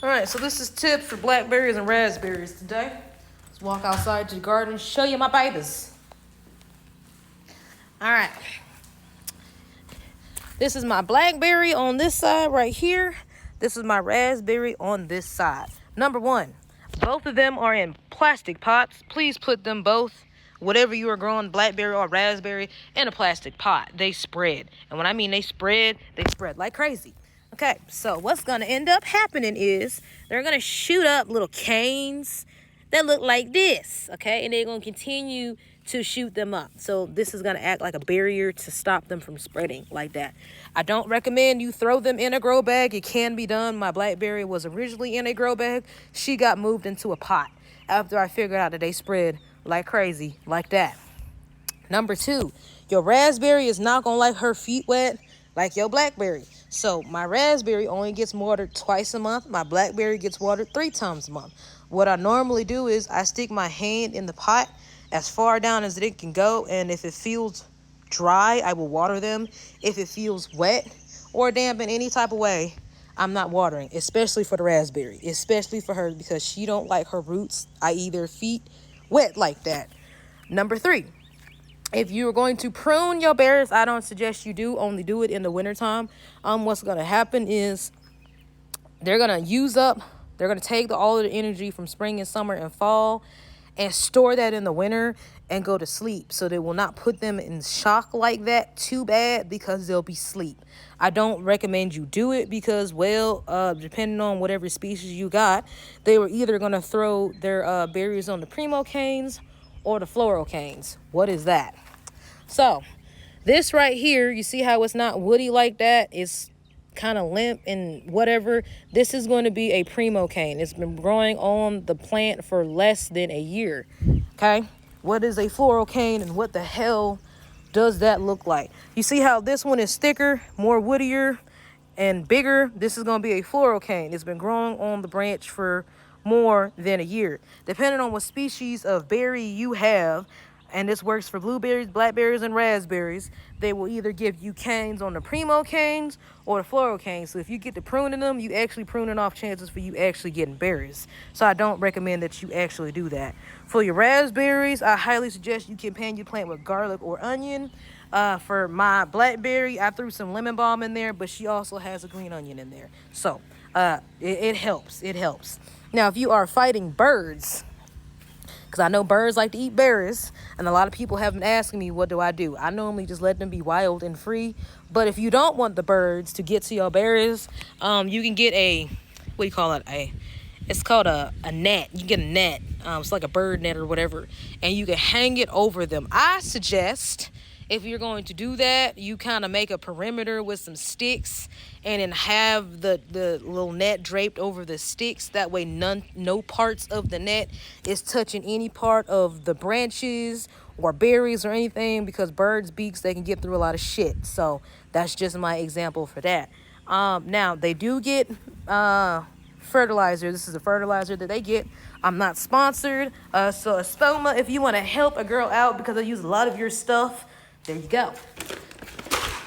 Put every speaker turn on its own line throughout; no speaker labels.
All right, so this is tips for blackberries and raspberries today. Let's walk outside to the garden and show you my babies. All right. This is my blackberry on this side right here. This is my raspberry on this side. Number one, both of them are in plastic pots. Please put them both, whatever you are growing, blackberry or raspberry, in a plastic pot. They spread. And when I mean they spread like crazy. Okay, so what's going to end up happening is they're going to shoot up little canes that look like this, okay? And they're going to continue to shoot them up. So this is going to act like a barrier to stop them from spreading like that. I don't recommend you throw them in a grow bag. It can be done. My blackberry was originally in a grow bag. She got moved into a pot after I figured out that they spread like crazy like that. Number two, your raspberry is not going to like her feet wet like your blackberry. So my raspberry only gets watered twice a month. My blackberry gets watered 3 times a month. What I normally do is I stick my hand in the pot as far down as it can go. And if it feels dry, I will water them. If it feels wet or damp in any type of way, I'm not watering, especially for the raspberry, especially for her because she don't like her roots, i.e. their feet, wet like that. Number 3. If you're going to prune your berries, I don't suggest you do. Only do it in the wintertime. What's going to happen is they're going to take all of the energy from spring and summer and fall and store that in the winter and go to sleep. So they will not put them in shock like that too bad because they'll be asleep. I don't recommend you do it because, depending on whatever species you got, they were either going to throw their berries on the primo canes or the floral canes. What is that? So this right here, you see how it's not woody like that? It's kind of limp and whatever. This is going to be a primo cane. It's been growing on the plant for less than a year. Okay, what is a floral cane and what the hell does that look like? You see how this one is thicker, more woodier and bigger? This is going to be a floral cane. It's been growing on the branch for more than a year. Depending on what species of berry you have, and this works for blueberries, blackberries, and raspberries, they will either give you canes on the primo canes or the floral canes. So if you get to pruning them, you actually pruning off chances for you actually getting berries. So I don't recommend that you actually do that. For your raspberries, I highly suggest you companion your plant with garlic or onion. For my blackberry, I threw some lemon balm in there, but she also has a green onion in there. So it helps. It helps. Now, if you are fighting birds, because I know birds like to eat berries, and a lot of people have been asking me, what do? I normally just let them be wild and free. But if you don't want the birds to get to your berries, you can get it's called a net. You can get a net. It's like a bird net or whatever, and you can hang it over them. I suggest, if you're going to do that, you kind of make a perimeter with some sticks and then have the little net draped over the sticks. That way no parts of the net is touching any part of the branches or berries or anything, because birds' beaks, they can get through a lot of shit. So that's just my example for that. Now, they do get fertilizer. This is a fertilizer that they get. I'm not sponsored. So Espoma, if you want to help a girl out because I use a lot of your stuff, there you go.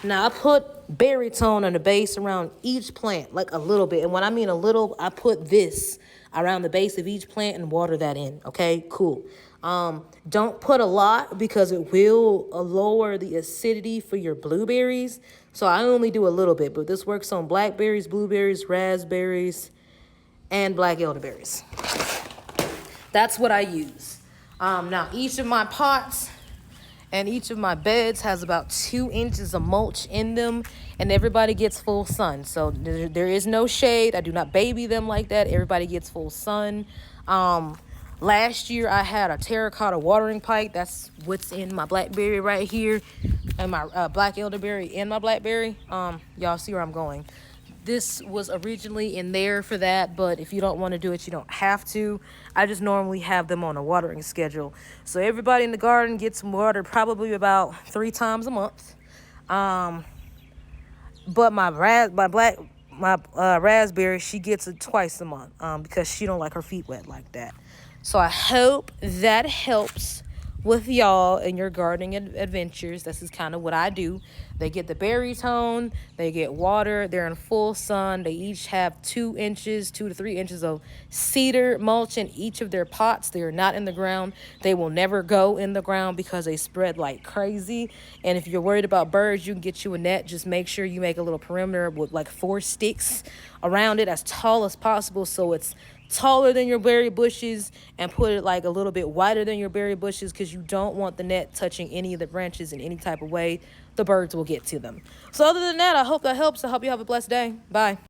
Now I put baritone on the base around each plant, like a little bit. And when I mean a little, I put this around the base of each plant and water that in. Okay, cool. Don't put a lot because it will lower the acidity for your blueberries. So I only do a little bit, but this works on blackberries, blueberries, raspberries, and black elderberries. That's what I use. Now each of my pots and each of my beds has about 2 inches of mulch in them, and everybody gets full sun. So there is no shade. I do not baby them like that. Everybody gets full sun. Last year I had a terracotta watering pipe. That's what's in my blackberry right here, and my black elderberry in my blackberry. Y'all see where I'm going. This was originally in there for that, but if you don't want to do it, you don't have to. I just normally have them on a watering schedule. So everybody in the garden gets watered probably about 3 times a month. But my raspberry, she gets it twice a month because she don't like her feet wet like that. So I hope that helps with y'all in your gardening adventures. This is kind of what I do. They get the berry tone, they get water, they're in full sun. They each have 2 inches, 2 to 3 inches of cedar mulch in each of their pots. They are not in the ground. They will never go in the ground because they spread like crazy. And if you're worried about birds, you can get you a net. Just make sure you make a little perimeter with like 4 sticks around it as tall as possible, so it's taller than your berry bushes, and put it like a little bit wider than your berry bushes, because you don't want the net touching any of the branches in any type of way. The birds will get to them. So other than that, I hope that helps. I hope you have a blessed day. Bye.